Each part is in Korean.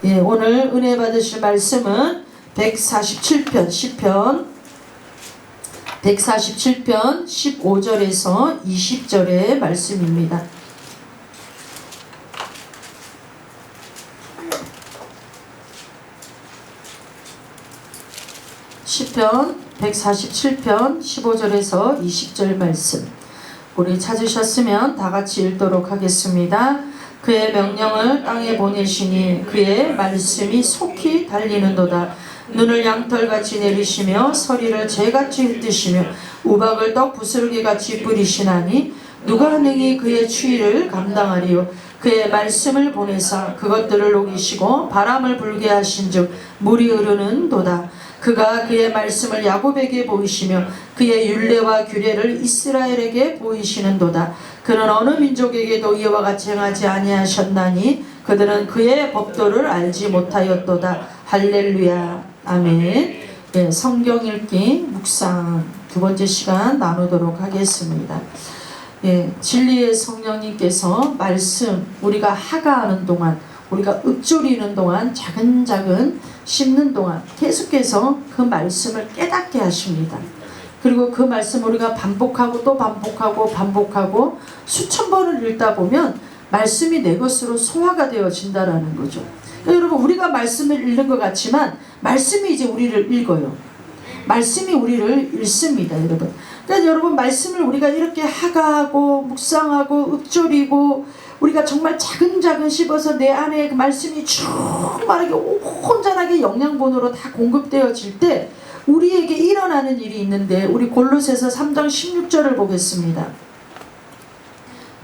예, 오늘 은혜 받으실 말씀은 147편 시편 147편 15절에서 20절의 말씀입니다. 시편 147편 15절에서 20절 말씀, 우리 찾으셨으면 다같이 읽도록 하겠습니다. 그의 명령을 땅에 보내시니 그의 말씀이 속히 달리는도다. 눈을 양털같이 내리시며 서리를 재같이 흩으시며 우박을 떡 부스러기같이 뿌리시나니 누가 능히 그의 추위를 감당하리요. 그의 말씀을 보내사 그것들을 녹이시고 바람을 불게 하신즉 물이 흐르는도다. 그가 그의 말씀을 야곱에게 보이시며 그의 율례와 규례를 이스라엘에게 보이시는도다. 그는 어느 민족에게도 이와 같이 행하지 아니하셨나니 그들은 그의 법도를 알지 못하였도다. 할렐루야. 아멘. 네, 성경 읽기 묵상 두 번째 시간 나누도록 하겠습니다. 네, 진리의 성령님께서 말씀 우리가 하가하는 동안, 우리가 읊조리는 동안, 차근차근 씹는 동안 계속해서 그 말씀을 깨닫게 하십니다. 그리고 그 말씀 우리가 반복하고 또 반복하고 수천 번을 읽다 보면 말씀이 내 것으로 소화가 되어진다라는 거죠. 그러니까 여러분, 우리가 말씀을 읽는 것 같지만 말씀이 이제 우리를 읽어요. 말씀이 우리를 읽습니다, 여러분. 그러니까 여러분, 말씀을 우리가 이렇게 하가하고 묵상하고 읊조리고 우리가 정말 차근차근 씹어서 내 안에 그 말씀이 충만하게 온전하게 영양분으로 다 공급되어질 때 우리에게 일어나는 일이 있는데, 우리 골로새서 3장 16절을 보겠습니다.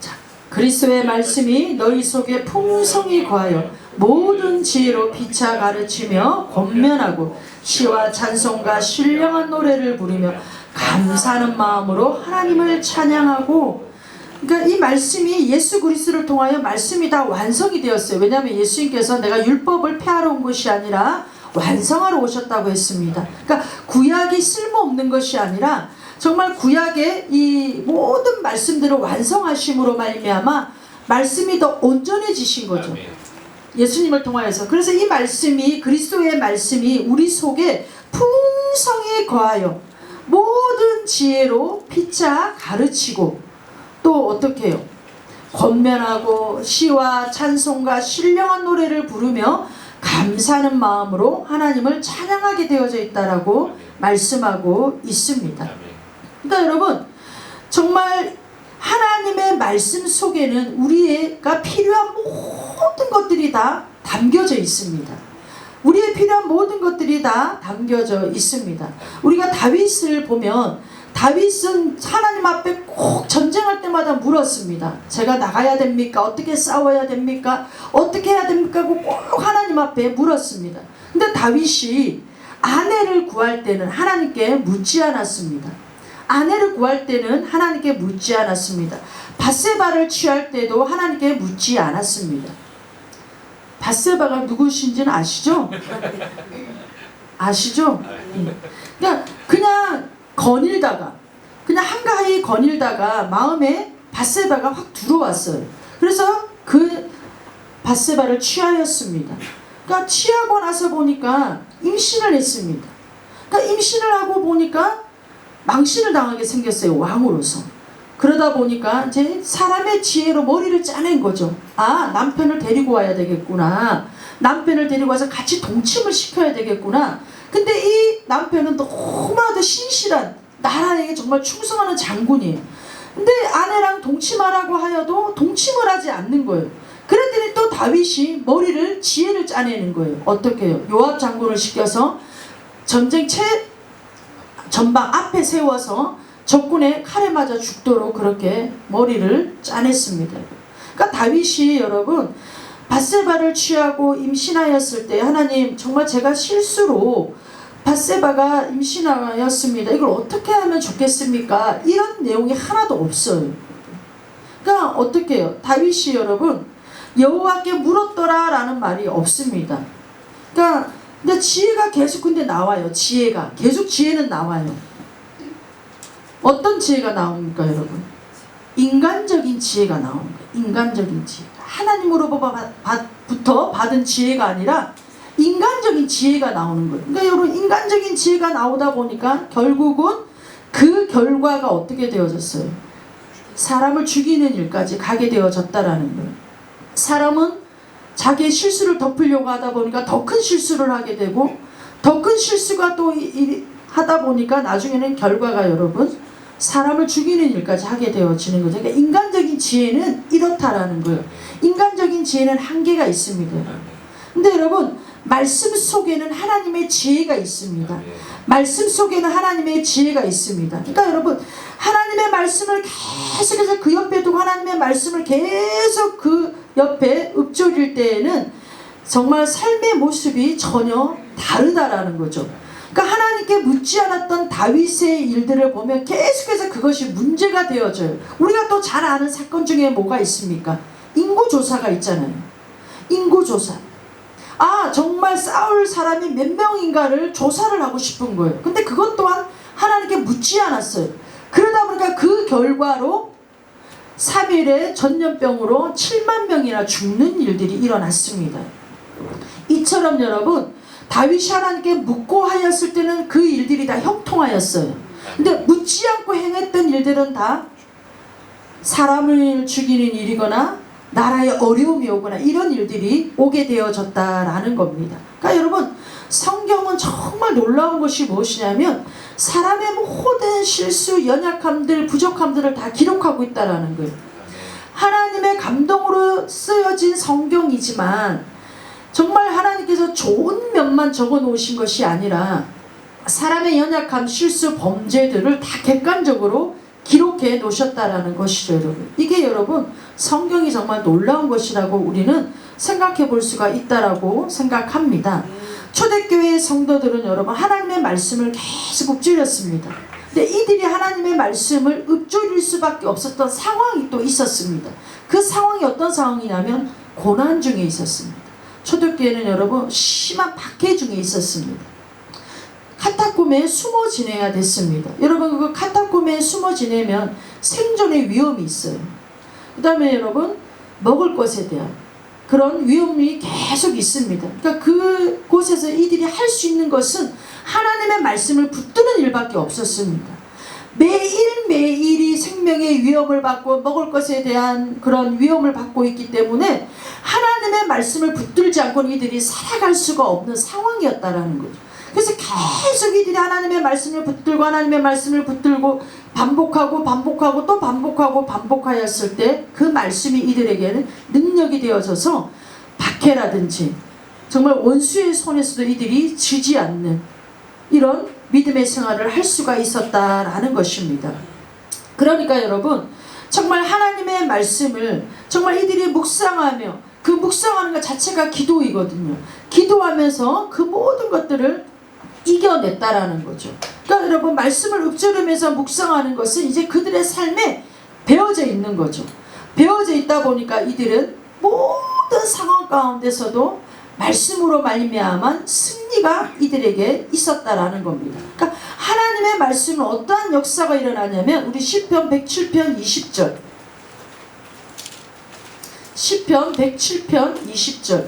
자, 그리스도의 말씀이 너희 속에 풍성히 거하여 모든 지혜로 피차 가르치며 권면하고 시와 찬송과 신령한 노래를 부르며 감사하는 마음으로 하나님을 찬양하고. 그러니까 이 말씀이 예수 그리스도를 통하여 말씀이 다 완성이 되었어요. 왜냐하면 예수님께서 내가 율법을 폐하러 온 것이 아니라 완성하러 오셨다고 했습니다. 그러니까 구약이 쓸모없는 것이 아니라 정말 구약의 이 모든 말씀들을 완성하심으로 말미암아 말씀이 더 온전해지신 거죠. 예수님을 통하여서. 그래서 이 말씀이, 그리스도의 말씀이 우리 속에 풍성히 거하여 모든 지혜로 피차 가르치고 또 어떻게 해요? 권면하고 시와 찬송과 신령한 노래를 부르며 감사하는 마음으로 하나님을 찬양하게 되어져 있다라고 말씀하고 있습니다. 그러니까 여러분, 정말 하나님의 말씀 속에는 우리가 필요한 모든 것들이 다 담겨져 있습니다. 우리의 필요한 모든 것들이 다 담겨져 있습니다. 우리가 다윗을 보면, 다윗은 하나님 앞에 꼭 전쟁할 때마다 물었습니다. 제가 나가야 됩니까? 어떻게 싸워야 됩니까? 어떻게 해야 됩니까? 꼭 하나님 앞에 물었습니다. 근데 다윗이 아내를 구할 때는 하나님께 묻지 않았습니다. 아내를 구할 때는 하나님께 묻지 않았습니다. 밧세바를 취할 때도 하나님께 묻지 않았습니다. 밧세바가 누구신지는 아시죠? 아시죠? 그러니까 그냥 거닐다가, 그냥 한가히 거닐다가 마음에 밧세바가 확 들어왔어요. 그래서 그 밧세바를 취하였습니다. 그러니까 취하고 나서 보니까 임신을 했습니다. 그러니까 임신을 하고 보니까 망신을 당하게 생겼어요, 왕으로서. 그러다 보니까 이제 사람의 지혜로 머리를 짜낸 거죠. 아, 남편을 데리고 와야 되겠구나. 남편을 데리고 와서 같이 동침을 시켜야 되겠구나. 근데 이 남편은 너무나도 신실한, 나라에게 정말 충성하는 장군이에요. 근데 아내랑 동침하라고 하여도 동침을 하지 않는 거예요. 그랬더니 또 다윗이 머리를, 지혜를 짜내는 거예요. 어떻게 해요? 요압 장군을 시켜서 전쟁 전방 앞에 세워서 적군의 칼에 맞아 죽도록 그렇게 머리를 짜냈습니다. 그러니까 다윗이 여러분, 밧세바를 취하고 임신하였을 때 하나님, 정말 제가 실수로 밧세바가 임신하였습니다. 이걸 어떻게 하면 좋겠습니까? 이런 내용이 하나도 없어요. 그러니까 어떻게 해요? 다윗이 여러분, 여호와께 물었더라 라는 말이 없습니다. 그러니까 근데 지혜가 계속 근데 나와요. 지혜가 계속, 지혜는 나와요. 어떤 지혜가 나옵니까, 여러분? 인간적인 지혜가 나옵니다. 인간적인 지혜. 하나님으로부터 하나님으로부터 받은 지혜가 아니라 인간적인 지혜가 나오는 거예요. 그러니까 여러분, 인간적인 지혜가 나오다 보니까 결국은 그 결과가 어떻게 되어졌어요? 사람을 죽이는 일까지 가게 되어졌다라는 거예요. 사람은 자기의 실수를 덮으려고 하다 보니까 더 큰 실수를 하게 되고, 더 큰 실수가 또 하다 보니까 나중에는 결과가 여러분 사람을 죽이는 일까지 하게 되어지는 거죠. 그러니까 인간적인 지혜는 이렇다라는 거예요. 인간적인 지혜는 한계가 있습니다. 근데 여러분, 말씀 속에는 하나님의 지혜가 있습니다. 말씀 속에는 하나님의 지혜가 있습니다. 그러니까 여러분, 하나님의 말씀을 계속해서 그 옆에 두고 하나님의 말씀을 계속 그 옆에 읊조릴 때에는 정말 삶의 모습이 전혀 다르다라는 거죠. 그러니까 하나님께 묻지 않았던 다윗의 일들을 보면 계속해서 그것이 문제가 되어져요. 우리가 또 잘 아는 사건 중에 뭐가 있습니까? 인구조사가 있잖아요. 인구조사. 아, 정말 싸울 사람이 몇 명인가를 조사를 하고 싶은 거예요. 근데 그것 또한 하나님께 묻지 않았어요. 그러다 보니까 그 결과로 3일에 전염병으로 7만 명이나 죽는 일들이 일어났습니다. 이처럼 여러분, 다윗이 하나님께 묻고 하였을 때는 그 일들이 다 형통하였어요. 근데 묻지 않고 행했던 일들은 다 사람을 죽이는 일이거나 나라에 어려움이 오거나 이런 일들이 오게 되어졌다라는 겁니다. 그러니까 여러분, 성경은 정말 놀라운 것이 무엇이냐면 사람의 모든 실수, 연약함들, 부족함들을 다 기록하고 있다라는 거예요. 하나님의 감동으로 쓰여진 성경이지만 정말 하나님께서 좋은 면만 적어 놓으신 것이 아니라 사람의 연약함, 실수, 범죄들을 다 객관적으로 기록해 놓으셨다라는 것이죠, 여러분. 이게 여러분, 성경이 정말 놀라운 것이라고 우리는 생각해 볼 수가 있다라고 생각합니다. 초대교회의 성도들은 여러분, 하나님의 말씀을 계속 읊조렸습니다. 근데 이들이 하나님의 말씀을 읊조릴 수밖에 없었던 상황이 또 있었습니다. 그 상황이 어떤 상황이냐면 고난 중에 있었습니다. 초대교회는 여러분 심한 박해 중에 있었습니다. 카타콤에 숨어 지내야 됐습니다. 여러분, 그 카타콤에 숨어 지내면 생존의 위험이 있어요. 그 다음에 여러분, 먹을 것에 대한 그런 위험이 계속 있습니다. 그러니까 그곳에서 이들이 할 수 있는 것은 하나님의 말씀을 붙드는 일밖에 없었습니다. 매일매일이 생명의 위험을 받고 먹을 것에 대한 그런 위험을 받고 있기 때문에 하나님의 말씀을 붙들지 않고는 이들이 살아갈 수가 없는 상황이었다라는 거죠. 그래서 계속 이들이 하나님의 말씀을 붙들고 하나님의 말씀을 붙들고 반복하고 또 반복하였을 때 그 말씀이 이들에게는 능력이 되어져서 박해라든지 정말 원수의 손에서도 이들이 지지 않는 이런 믿음의 생활을 할 수가 있었다라는 것입니다. 그러니까 여러분, 정말 하나님의 말씀을 정말 이들이 묵상하며 그 묵상하는 것 자체가 기도이거든요. 기도하면서 그 모든 것들을 이겨냈다라는 거죠. 그러니까 여러분, 말씀을 읊조리면서 묵상하는 것은 이제 그들의 삶에 배어져 있는 거죠. 배어져 있다 보니까 이들은 모든 상황 가운데서도 말씀으로 말미암은 승리가 이들에게 있었다라는 겁니다. 그러니까 하나님의 말씀은 어떠한 역사가 일어나냐면 우리 시편 107편 20절, 시편 107편 20절,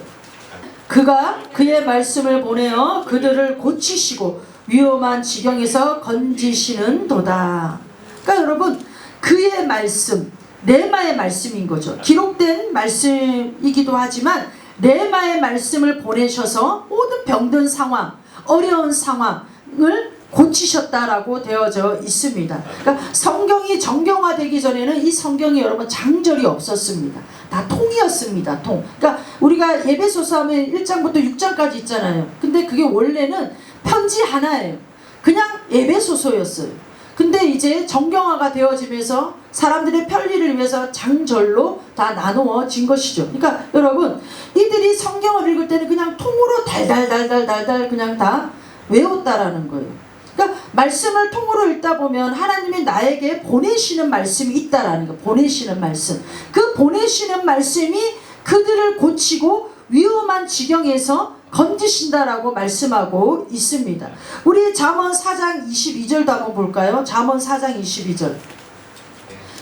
그가 그의 말씀을 보내어 그들을 고치시고 위험한 지경에서 건지시는 도다. 그러니까 여러분, 그의 말씀, 레마의 말씀인 거죠. 기록된 말씀이기도 하지만 레마의 말씀을 보내셔서 모든 병든 상황, 어려운 상황을 고치셨다라고 되어져 있습니다. 그러니까 성경이 정경화되기 전에는 이 성경이 여러분 장절이 없었습니다. 다 통이었습니다. 통. 그러니까 우리가 예배소서 하면 1장부터 6장까지 있잖아요. 근데 그게 원래는 편지 하나예요. 그냥 예배소서였어요. 근데 이제 정경화가 되어지면서 사람들의 편리를 위해서 장절로 다 나누어진 것이죠. 그러니까 여러분, 이들이 성경을 읽을 때는 그냥 통으로 달달달달달달 그냥 다 외웠다라는 거예요. 그러니까 말씀을 통으로 읽다 보면 하나님이 나에게 보내시는 말씀이 있다라는 거. 보내시는 말씀. 그 보내시는 말씀이 그들을 고치고 위험한 지경에서 건지신다라고 말씀하고 있습니다. 우리 잠언 4장 22절도 한번 볼까요? 잠언 4장 22절.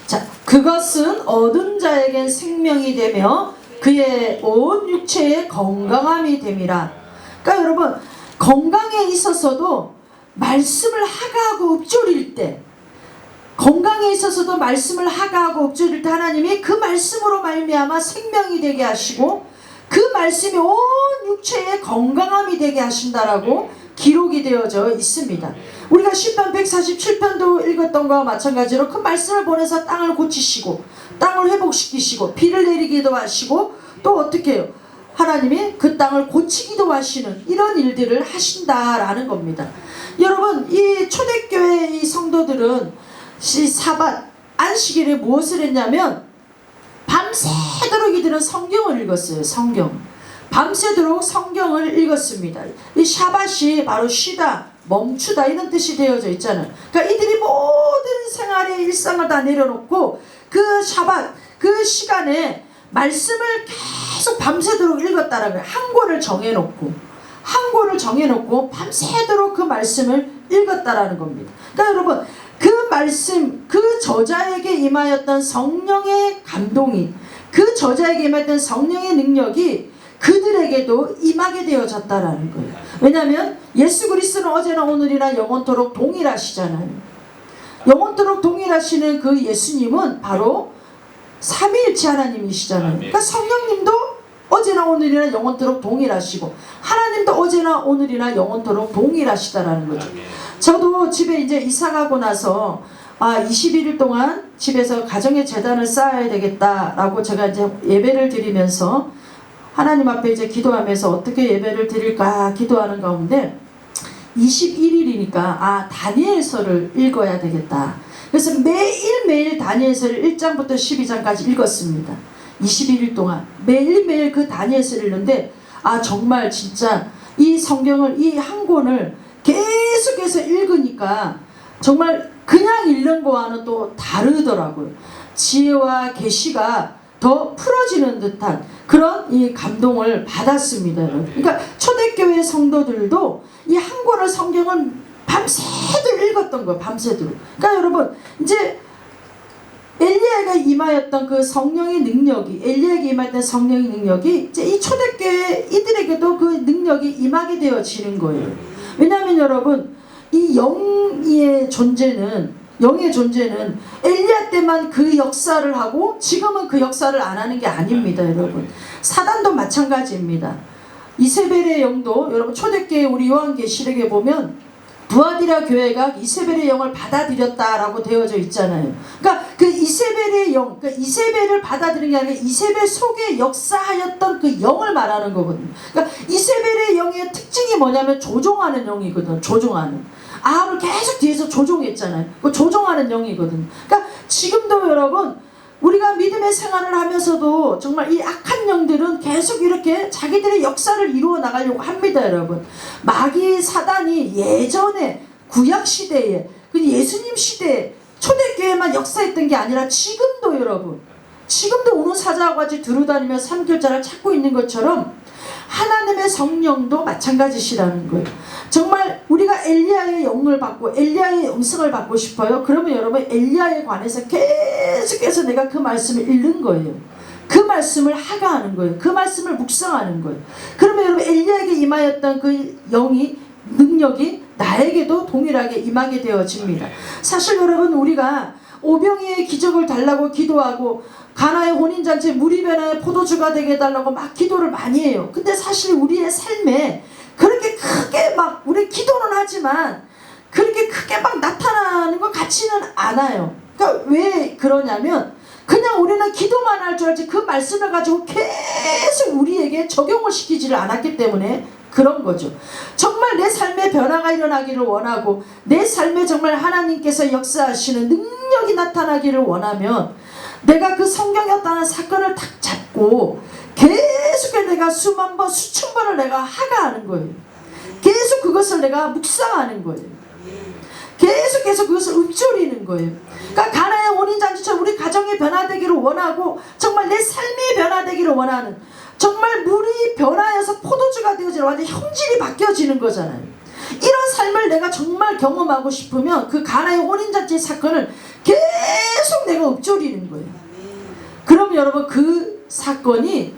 자, 그것은 얻은 자에겐 생명이 되며 그의 온 육체의 건강함이 됨이라. 그러니까 여러분, 건강에 있어서도 말씀을 하가하고 읊조릴 때, 건강에 있어서도 말씀을 하가하고 읊조릴 때 하나님이 그 말씀으로 말미암아 생명이 되게 하시고 그 말씀이 온 육체의 건강함이 되게 하신다라고 기록이 되어져 있습니다. 우리가 시편 147편도 읽었던 것과 마찬가지로 그 말씀을 보내서 땅을 고치시고 땅을 회복시키시고 비를 내리기도 하시고 또 어떻게 해요? 하나님이 그 땅을 고치기도 하시는 이런 일들을 하신다라는 겁니다. 여러분, 이 초대교회 이 성도들은 사bat 안식일에 무엇을 했냐면 밤새도록 이들은 성경을 읽었어요. 성경. 밤새도록 성경을 읽었습니다. 이 샤밧이 바로 쉬다, 멈추다 이런 뜻이 되어져 있잖아요. 그러니까 이들이 모든 생활의 일상을 다 내려놓고 그 샤밧, 그 시간에 말씀을 계속 밤새도록 읽었다라는 거예요. 한 권을 정해놓고 밤새도록 그 말씀을 읽었다라는 겁니다. 그러니까 여러분, 그 말씀, 그 저자에게 임하였던 성령의 감동이, 그 저자에게 임하였던 성령의 능력이 그들에게도 임하게 되어졌다라는 거예요. 왜냐하면 예수 그리스도는 어제나 오늘이나 영원토록 동일하시잖아요. 영원토록 동일하시는 그 예수님은 바로 삼위일체 하나님이시잖아요. 그러니까 성령님도 어제나 오늘이나 영원토록 동일하시고 하나님도 어제나 오늘이나 영원토록 동일하시다라는 거죠. 저도 집에 이제 이사 가고 나서 21일 동안 집에서 가정의 재단을 쌓아야 되겠다라고 제가 이제 예배를 드리면서 하나님 앞에 이제 기도하면서 어떻게 예배를 드릴까 기도하는 가운데 21일이니까 다니엘서를 읽어야 되겠다. 그래서 매일매일 다니엘서를 1장부터 12장까지 읽었습니다. 21일 동안 매일매일 그 다니엘서를 읽는데 정말 진짜 이 성경을 이 한 권을 계속해서 읽으니까 정말 그냥 읽는 거와는 또 다르더라고요. 지혜와 계시가 더 풀어지는 듯한 그런 이 감동을 받았습니다. 그러니까 초대교회 성도들도 이 한 권의 성경을 밤새도록 읽었던 거예요. 밤새도록. 그러니까 여러분, 이제 엘리야가 임하였던 그 성령의 능력이, 엘리야에게 임하였던 성령의 능력이 이제 이 초대교회 이들에게도 그 능력이 임하게 되어지는 거예요. 왜냐하면 여러분, 이 영의 존재는 엘리야 때만 그 역사를 하고 지금은 그 역사를 안 하는 게 아닙니다. 여러분, 사단도 마찬가지입니다. 이세벨의 영도 여러분 초대교회 우리 요한계시록에 보면 두아디라 교회가 이세벨의 영을 받아들였다라고 되어져 있잖아요. 그러니까 그 이세벨의 영, 그러니까 이세벨을 받아들인 게 아니라 이세벨 속에 역사하였던 그 영을 말하는 거거든요. 그러니까 이세벨의 영의 특징이 뭐냐면 조종하는 영이거든. 조종하는. 아합을 계속 뒤에서 조종했잖아요. 그 조종하는 영이거든. 그러니까 지금도 여러분, 우리가 믿음의 생활을 하면서도 정말 이 악한 영들은 계속 이렇게 자기들의 역사를 이루어 나가려고 합니다. 여러분, 마귀 사단이 예전에 구약시대에 예수님 시대에 초대교회만 역사했던 게 아니라 지금도 여러분, 지금도 오는 사자와 같이 두루다니며 삼킬자를 찾고 있는 것처럼 하나님의 성령도 마찬가지시라는 거예요. 정말 우리가 엘리야의 영을 받고 엘리야의 영성을 받고 싶어요? 그러면 여러분, 엘리야에 관해서 계속해서 내가 그 말씀을 읽는 거예요. 그 말씀을 하가하는 거예요. 그 말씀을 묵상하는 거예요. 그러면 여러분, 엘리야에게 임하였던 그 영이, 능력이 나에게도 동일하게 임하게 되어집니다. 사실 여러분, 우리가 오병이의 기적을 달라고 기도하고 가나의 혼인잔치에 물이 변하여 포도주가 되게 해달라고 막 기도를 많이 해요. 근데 사실 우리의 삶에 그렇게 크게 막 우리 기도는 하지만 그렇게 크게 막 나타나는 것 같지는 않아요. 그러니까 왜 그러냐면 그냥 우리는 기도만 할 줄 알지 그 말씀을 가지고 계속 우리에게 적용을 시키지를 않았기 때문에 그런 거죠. 정말 내 삶에 변화가 일어나기를 원하고 내 삶에 정말 하나님께서 역사하시는 능력이 나타나기를 원하면 내가 그 성경에 어떤 사건을 탁 잡고 계속해서 내가 수만 번, 수천 번을 내가 하가하는 거예요. 계속 그것을 내가 묵상하는 거예요. 계속해서 그것을 읊조리는 거예요. 그러니까 가나의 혼인잔치처럼 우리 가정이 변화되기를 원하고 정말 내 삶이 변화되기를 원하는, 정말 물이 변화해서 포도주가 되어지는 완전 형질이 바뀌어지는 거잖아요. 이런 삶을 내가 정말 경험하고 싶으면 그 가나의 혼인잔치 사건을 계속 내가 읊조리는 거예요. 그럼 여러분, 그 사건이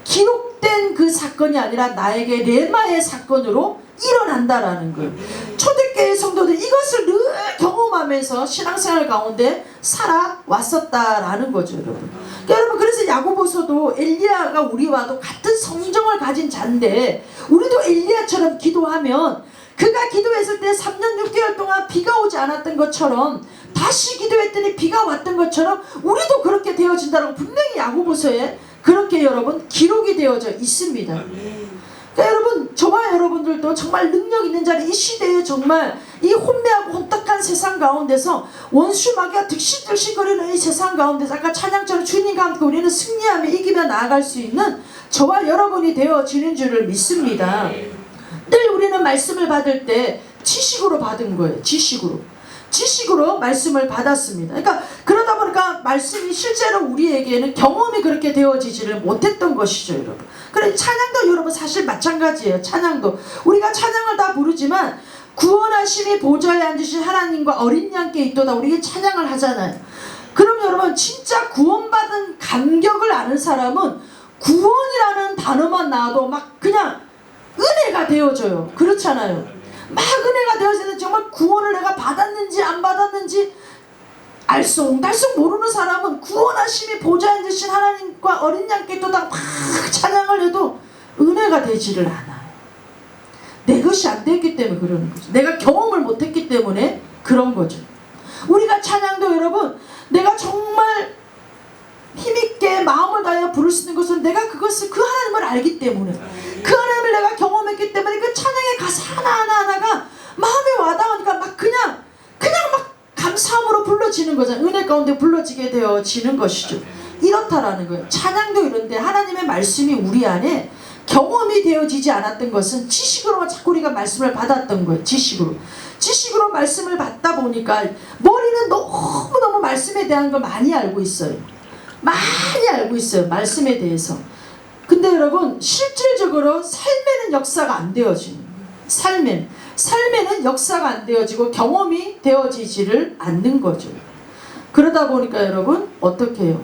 기록된 그 사건이 아니라 나에게 레마의 사건으로 일어난다라는 거예요. 초대교회 성도들 이것을 늘 경험하면서 신앙생활 가운데 살아왔었다라는 거죠, 여러분. 그러니까 여러분, 그래서 야고보서도 엘리야가 우리와도 같은 성정을 가진 자인데 우리도 엘리야처럼 기도하면 그가 기도했을 때 3년 6개월 동안 비가 오지 않았던 것처럼 다시 기도했더니 비가 왔던 것처럼 우리도 그렇게 되어진다고 분명히 야고보서에 그렇게 여러분 기록이 되어져 있습니다. 그러니까 여러분, 저와 여러분들도 정말 능력 있는 자리, 이 시대에 정말 이 혼매하고 혼탁한 세상 가운데서 원수 마귀가 득실득실거리는 이 세상 가운데서 아까 찬양처럼 주님과 함께 우리는 승리하며 이기며 나아갈 수 있는 저와 여러분이 되어지는 줄을 믿습니다. 늘 우리는 말씀을 받을 때 지식으로 받은 거예요. 지식으로 말씀을 받았습니다. 그러니까 그러다 보니까 말씀이 실제로 우리에게는 경험이 그렇게 되어지지를 못했던 것이죠, 여러분. 그래, 찬양도 여러분 사실 마찬가지예요. 찬양도 우리가 찬양을 다 부르지만 구원하심이 보좌에 앉으신 하나님과 어린 양께 있도다 우리가 찬양을 하잖아요. 그럼 여러분, 진짜 구원받은 감격을 아는 사람은 구원이라는 단어만 나와도 막 그냥 은혜가 되어져요. 그렇잖아요. 막 은혜가 되어지는, 정말 구원을 내가 받았는지 안 받았는지 알쏭달쏭 모르는 사람은 구원하심이 보좌에 앉으신 하나님과 어린 양께 또다 막 찬양을 해도 은혜가 되지를 않아요. 내 것이 안 됐기 때문에 그러는 거죠. 내가 경험을 못했기 때문에 그런 거죠. 우리가 찬양도 여러분, 내가 정말 힘있게 마음을 다하여 부를 수 있는 것은 내가 그것을 그 하나님을 알기 때문에, 그 하나님을 내가 경험했기 때문에 그 찬양의 가사 하나하나가 마음에 와닿으니까 막 그냥 막 감사함으로 불러지는 거잖아요. 은혜 가운데 불러지게 되어지는 것이죠. 이렇다라는 거예요. 찬양도 이런데 하나님의 말씀이 우리 안에 경험이 되어지지 않았던 것은 지식으로만 자꾸 우리가 말씀을 받았던 거예요. 지식으로 말씀을 받다 보니까 머리는 너무너무 말씀에 대한 걸 많이 알고 있어요. 말씀에 대해서. 근데 여러분, 실질적으로 삶에는 역사가 안 되어지는 거예요. 삶에는 역사가 안 되어지고 경험이 되어지지를 않는 거죠. 그러다 보니까 여러분, 어떻게 해요?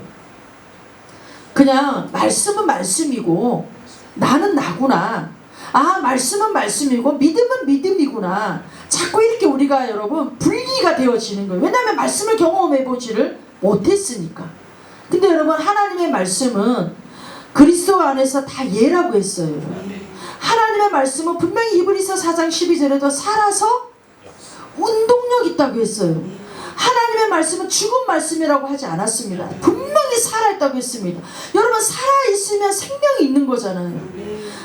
그냥 말씀은 말씀이고 나는 나구나. 아, 말씀은 말씀이고 믿음은 믿음이구나. 자꾸 이렇게 우리가 여러분 분리가 되어지는 거예요. 왜냐하면 말씀을 경험해보지를 못했으니까. 근데 여러분, 하나님의 말씀은 그리스도 안에서 다 예라고 했어요. 하나님의 말씀은 분명히 히브리서 4장 12절에도 살아서 운동력 있다고 했어요. 하나님의 말씀은 죽은 말씀이라고 하지 않았습니다. 분명히 살아있다고 했습니다. 여러분, 살아있으면 생명이 있는 거잖아요.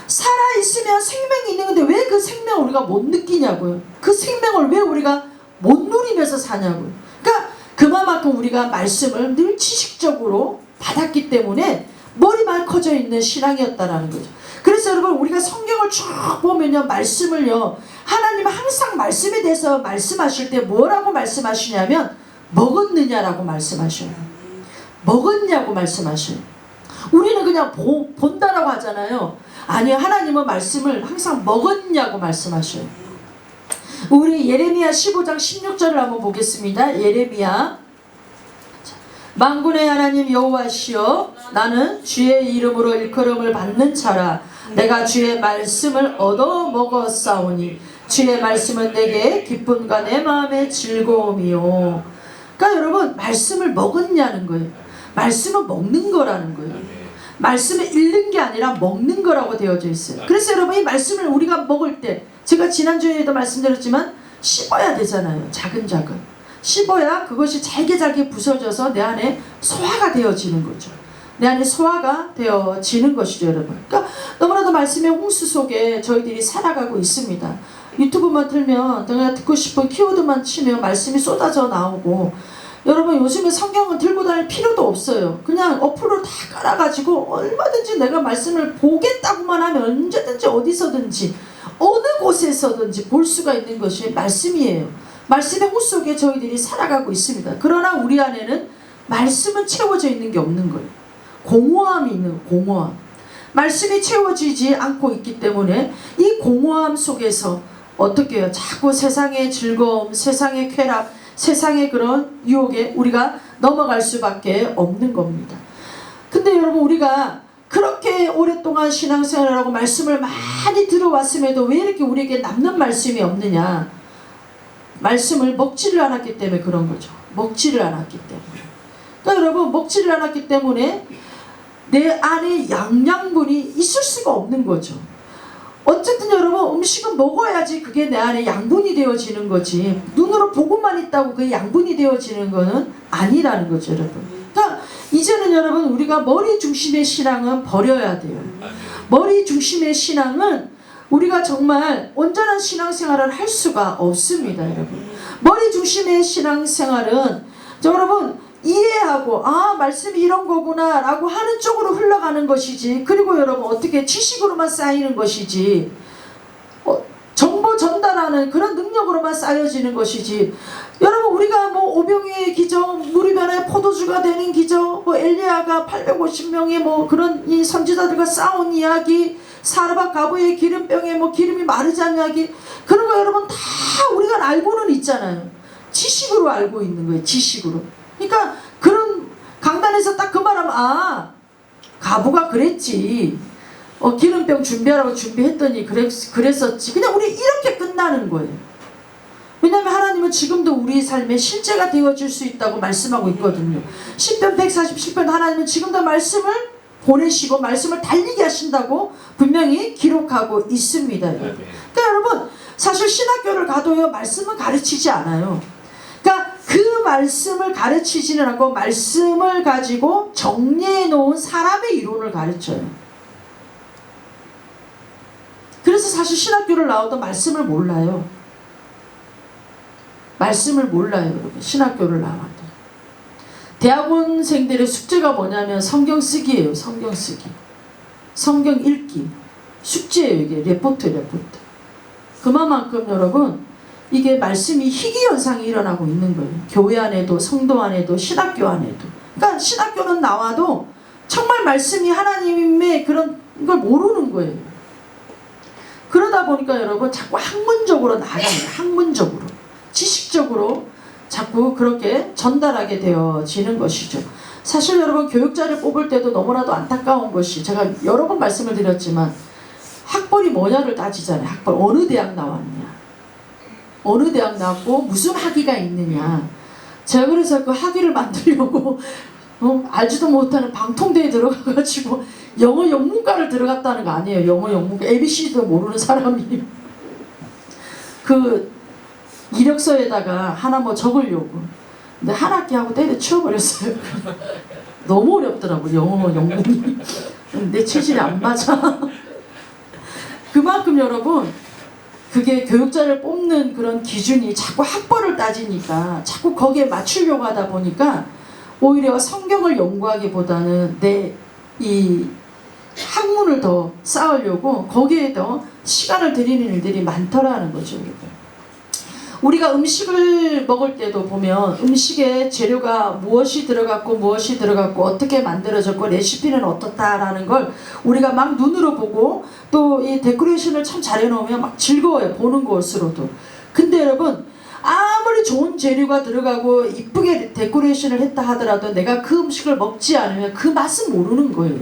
살아있으면 생명이 있는 건데 왜 그 생명을 우리가 못 느끼냐고요. 그 생명을 왜 우리가 못 누리면서 사냐고요. 그러니까 그만큼 우리가 말씀을 늘 지식적으로 받았기 때문에 머리만 커져 있는 신앙이었다라는 거죠. 그래서 여러분, 우리가 성경을 쭉 보면요, 말씀을요, 하나님은 항상 말씀에 대해서 말씀하실 때 뭐라고 말씀하시냐면 먹었느냐라고 말씀하셔요. 먹었냐고 말씀하셔요. 우리는 그냥 본다라고 하잖아요. 아니요, 하나님은 말씀을 항상 먹었냐고 말씀하셔요. 우리 예레미야 15장 16절을 한번 보겠습니다. 예레미야. 만군의 하나님 여호와시여, 나는 주의 이름으로 일컬음을 받는 자라. 내가 주의 말씀을 얻어 먹었사오니 주의 말씀은 내게 기쁨과 내 마음의 즐거움이요. 그러니까 여러분, 말씀을 먹었냐는 거예요. 말씀은 먹는 거라는 거예요. 말씀을 읽는 게 아니라 먹는 거라고 되어져 있어요. 그래서 여러분, 이 말씀을 우리가 먹을 때, 제가 지난주에도 말씀드렸지만 씹어야 되잖아요. 자근자근 씹어야 그것이 잘게 부서져서 내 안에 소화가 되어지는 거죠. 내 안에 소화가 되어지는 것이죠, 여러분. 그러니까 너무나도 말씀의 홍수 속에 저희들이 살아가고 있습니다. 유튜브만 틀면 내가 듣고 싶은 키워드만 치면 말씀이 쏟아져 나오고, 여러분, 요즘에 성경은 들고 다닐 필요도 없어요. 그냥 어플로 다 깔아가지고 얼마든지 내가 말씀을 보겠다고만 하면 언제든지 어디서든지 어느 곳에서든지 볼 수가 있는 것이 말씀이에요. 말씀의 홍수 속에 저희들이 살아가고 있습니다. 그러나 우리 안에는 말씀은 채워져 있는 게 없는 거예요. 공허함이 있는 공허함. 말씀이 채워지지 않고 있기 때문에 이 공허함 속에서 어떻게 해요? 자꾸 세상의 즐거움, 세상의 쾌락, 세상의 그런 유혹에 우리가 넘어갈 수밖에 없는 겁니다. 근데 여러분, 우리가 그렇게 오랫동안 신앙생활을 하고 말씀을 많이 들어왔음에도 왜 이렇게 우리에게 남는 말씀이 없느냐? 말씀을 먹지를 않았기 때문에 그런 거죠. 먹지를 않았기 때문에. 그러니까 여러분, 먹지를 않았기 때문에 내 안에 영양분이 있을 수가 없는 거죠. 어쨌든 여러분, 음식은 먹어야지 그게 내 안에 양분이 되어지는 거지, 눈으로 보고만 있다고 그게 양분이 되어지는 거는 아니라는 거죠, 여러분. 그러니까 이제는 여러분, 우리가 머리 중심의 신앙은 버려야 돼요. 머리 중심의 신앙은 우리가 정말 온전한 신앙생활을 할 수가 없습니다, 여러분. 머리 중심의 신앙생활은 여러분 이해하고 말씀이 이런 거구나 라고 하는 쪽으로 흘러가는 것이지, 그리고 여러분 어떻게 지식으로만 쌓이는 것이지, 정보 전달하는 그런 능력으로만 쌓여지는 것이지, 여러분 우리가 뭐 오병이의 기적, 물이 변해 포도주가 되는 기적, 뭐 엘리야가 850명의 뭐 그런 이 선지자들과 싸운 이야기, 사르밧 가부의 기름병에 뭐 기름이 마르지 않는 이야기, 그런 거 여러분 다 우리가 알고는 있잖아요. 지식으로 알고 있는 거예요. 지식으로. 그러니까 그런 강단에서 딱 그 말하면 가부가 그랬지, 기름병 준비하라고 준비했더니 그랬었지, 그냥 우리 이렇게 끝나는 거예요. 왜냐하면 하나님은 지금도 우리 삶의 실제가 되어질 수 있다고 말씀하고 있거든요. 시편 147편 하나님은 지금도 말씀을 보내시고 말씀을 달리게 하신다고 분명히 기록하고 있습니다. 그러니까 여러분, 사실 신학교를 가도요 말씀은 가르치지 않아요. 그러니까 그 말씀을 가르치지는 않고 말씀을 가지고 정리해 놓은 사람의 이론을 가르쳐요. 그래서 사실 신학교를 나와도 말씀을 몰라요. 말씀을 몰라요, 여러분. 신학교를 나와도. 대학원생들의 숙제가 뭐냐면 성경 쓰기예요. 성경 쓰기. 성경 읽기. 숙제예요. 이게 레포트. 그만큼 여러분, 이게 말씀이 희귀현상이 일어나고 있는 거예요. 교회 안에도, 성도 안에도, 신학교 안에도. 그러니까 신학교는 나와도 정말 말씀이 하나님의 그런 걸 모르는 거예요. 그러다 보니까 여러분 자꾸 학문적으로 나가요. 학문적으로. 지식적으로 자꾸 그렇게 전달하게 되어지는 것이죠. 사실 여러분, 교육자를 뽑을 때도 너무나도 안타까운 것이, 제가 여러 번 말씀을 드렸지만 학벌이 뭐냐를 따지잖아요. 학벌. 어느 대학 나왔냐, 어느 대학 나왔고 무슨 학위가 있느냐. 제가 그래서 그 학위를 만들려고 알지도 못하는 방통대에 들어가가지고 영어 영문과를 들어갔다는 거 아니에요. 영어 영문과 ABC도 모르는 사람이 그 이력서에다가 하나 뭐 적으려고, 근데 한 학기 하고 때려 치워버렸어요. 너무 어렵더라고, 영어 영문이. 내 체질이 안 맞아. 그만큼 여러분, 그게 교육자를 뽑는 그런 기준이 자꾸 학벌을 따지니까, 자꾸 거기에 맞추려고 하다 보니까 오히려 성경을 연구하기보다는 내 이 학문을 더 쌓으려고 거기에 더 시간을 들이는 일들이 많더라는 거죠, 여러분. 우리가 음식을 먹을 때도 보면 음식에 재료가 무엇이 들어갔고 어떻게 만들어졌고 레시피는 어떻다라는 걸 우리가 막 눈으로 보고, 또 이 데코레이션을 참 잘 해놓으면 막 즐거워요, 보는 것으로도. 근데 여러분, 아무리 좋은 재료가 들어가고 이쁘게 데코레이션을 했다 하더라도 내가 그 음식을 먹지 않으면 그 맛은 모르는 거예요.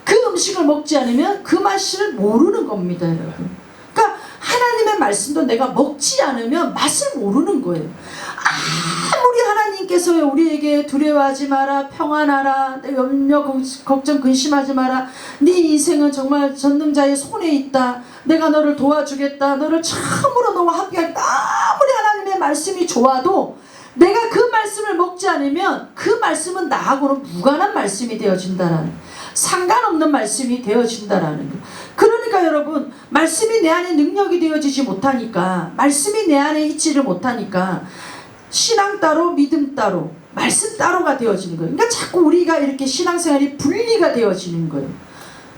그 음식을 먹지 않으면 그 맛을 모르는 겁니다, 여러분. 그러니까 하나님의 말씀도 내가 먹지 않으면 맛을 모르는 거예요. 아무리 하나님께서 우리에게 두려워하지 마라, 평안하라, 염려 걱정 근심하지 마라, 네 인생은 정말 전능자의 손에 있다, 내가 너를 도와주겠다, 너를 참으로 너와 함께하겠다, 아무리 하나님의 말씀이 좋아도 내가 그 말씀을 먹지 않으면 그 말씀은 나하고는 무관한 말씀이 되어진다라는, 상관없는 말씀이 되어진다라는 거. 그러니까 여러분, 말씀이 내 안에 능력이 되어지지 못하니까, 말씀이 내 안에 있지를 못하니까 신앙 따로 믿음 따로 말씀 따로가 되어지는 거예요. 그러니까 자꾸 우리가 이렇게 신앙생활이 분리가 되어지는 거예요.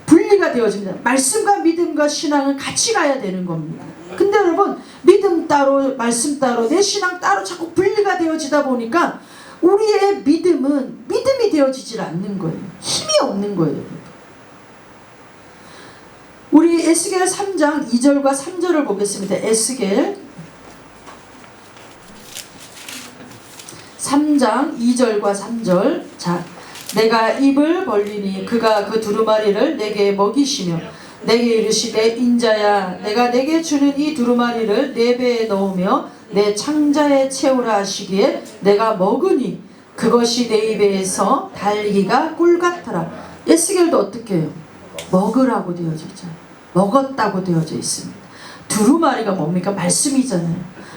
분리가 되어집니다. 말씀과 믿음과 신앙은 같이 가야 되는 겁니다. 근데 여러분, 믿음 따로 말씀 따로 내 신앙 따로 자꾸 분리가 되어지다 보니까 우리의 믿음은 믿음이 되어지질 않는 거예요. 힘이 없는 거예요. 우리 에스겔 3장 2절과 3절을 보겠습니다. 에스겔 3장 2절과 3절. 자, 내가 입을 벌리니 그가 그 두루마리를 내게 먹이시며 내게 이르시되 인자야 내가 내게 주는 이 두루마리를 내 배에 넣으며 내 창자에 채우라 하시기에 내가 먹으니 그것이 내 입에서 달기가 꿀 같더라. 에스겔도 어떻게 해요? 먹으라고 되어져 있잖아요. 먹었다고 되어져 있습니다. 두루마리가 뭡니까? 말씀이잖아요.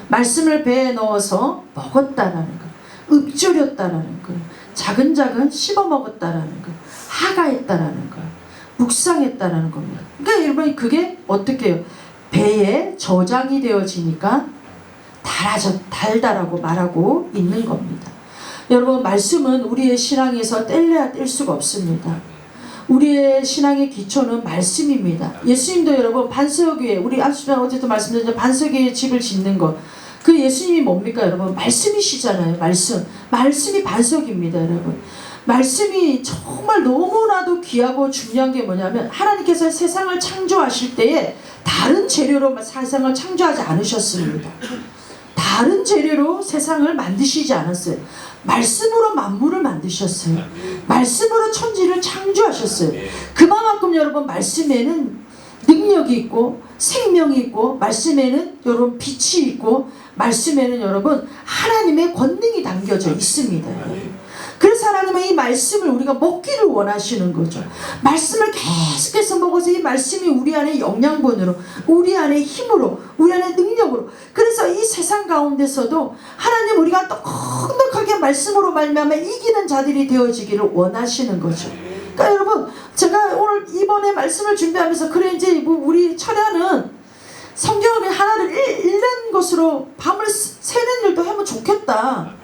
말씀을 배에 넣어서 먹었다라는 거, 읊조렸다라는 거, 자근자근 씹어 먹었다라는 거, 하가했다라는 거, 묵상했다라는 겁니다. 그러니까 여러분 그게 어떻게 해요? 배에 저장이 되어지니까 달다라고 말하고 있는 겁니다. 여러분 말씀은 우리의 신앙에서 뗄래야 뗄 수가 없습니다. 우리의 신앙의 기초는 말씀입니다. 예수님도 여러분 반석위에 우리 어제도 말씀드렸죠. 반석위에 집을 짓는 것. 그 예수님이 뭡니까 여러분? 말씀이시잖아요. 말씀이 반석입니다 여러분. 말씀이 정말 너무나도 귀하고 중요한 게 뭐냐면 하나님께서 세상을 창조하실 때에 다른 재료로 세상을 창조하지 않으셨습니다. 다른 재료로 세상을 만드시지 않았어요. 말씀으로 만물을 만드셨어요. 말씀으로 천지를 창조하셨어요. 그만큼 여러분 말씀에는 능력이 있고 생명이 있고 말씀에는 여러분 빛이 있고 말씀에는 여러분 하나님의 권능이 담겨져 있습니다. 그래서 하나님은 이 말씀을 우리가 먹기를 원하시는 거죠. 말씀을 계속해서 먹어서 이 말씀이 우리 안에 영양분으로, 우리 안에 힘으로, 우리 안에 능력으로. 그래서 이 세상 가운데서도 하나님 우리가 똑똑하게 말씀으로 말미암아 이기는 자들이 되어지기를 원하시는 거죠. 그러니까 여러분 제가 오늘 이번에 말씀을 준비하면서 그래 이제 우리 철야는 성경을 하나를 읽는 것으로 밤을 새는 일도 하면 좋겠다.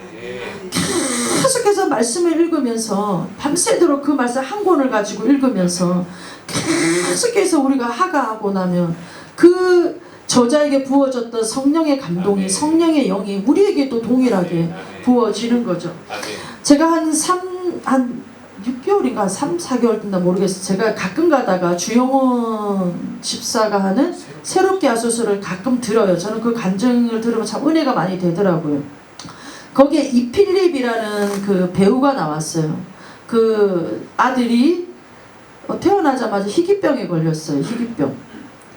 계속해서 말씀을 읽으면서 밤새도록 그 말씀 한 권을 가지고 읽으면서 계속해서 우리가 하가하고 나면 그 저자에게 부어졌던 성령의 감동이 성령의 영이 우리에게도 동일하게 부어지는 거죠. 제가 한 6개월인가 3, 4개월 된다 모르겠어요. 제가 가끔 가다가 주영원 집사가 하는 새롭게 하소서를 가끔 들어요. 저는 그 간증을 들으면 참 은혜가 많이 되더라고요. 거기에 이필립이라는 그 배우가 나왔어요. 그 아들이 태어나자마자 희귀병에 걸렸어요. 희귀병.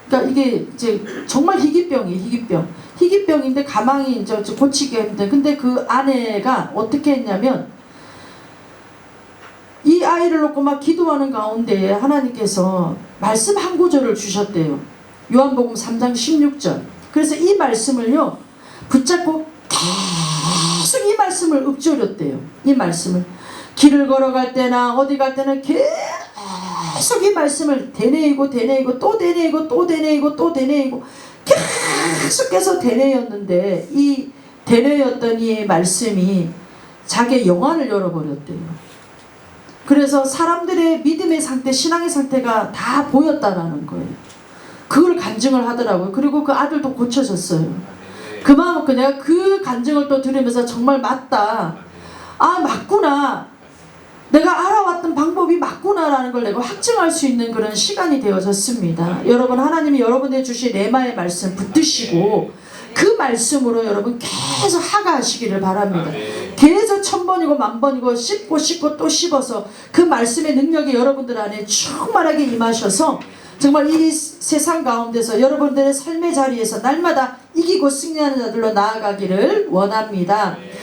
그러니까 이게 이제 정말 희귀병이에요. 희귀병인데 가망이 이제 고치기 힘든데 근데 그 아내가 어떻게 했냐면 이 아이를 놓고 막 기도하는 가운데 하나님께서 말씀 한 구절을 주셨대요. 요한복음 3장 16절. 그래서 이 말씀을요 붙잡고 계속 이 말씀을 읊조렸대요. 이 말씀을 길을 걸어갈 때나 어디 갈 때는 계속 이 말씀을 되뇌이고 또 되뇌이고 계속해서 되뇌였는데 이 되뇌였던 이 말씀이 자기의 영안을 열어버렸대요. 그래서 사람들의 믿음의 상태, 신앙의 상태가 다 보였다라는 거예요. 그걸 간증을 하더라고요. 그리고 그 아들도 고쳐졌어요. 그만큼 내가 그 간증을 또 들으면서 정말 맞다. 아 맞구나. 내가 알아왔던 방법이 맞구나라는 걸 내가 확증할 수 있는 그런 시간이 되어졌습니다. 여러분 하나님이 여러분에게 주신 레마의 말씀 붙드시고 그 말씀으로 여러분 계속 하가하시기를 바랍니다. 계속 1000번이고 10,000번이고 씹고 또 씹어서 그 말씀의 능력이 여러분들 안에 충만하게 임하셔서 정말 이 세상 가운데서 여러분들의 삶의 자리에서 날마다 이기고 승리하는 자들로 나아가기를 원합니다.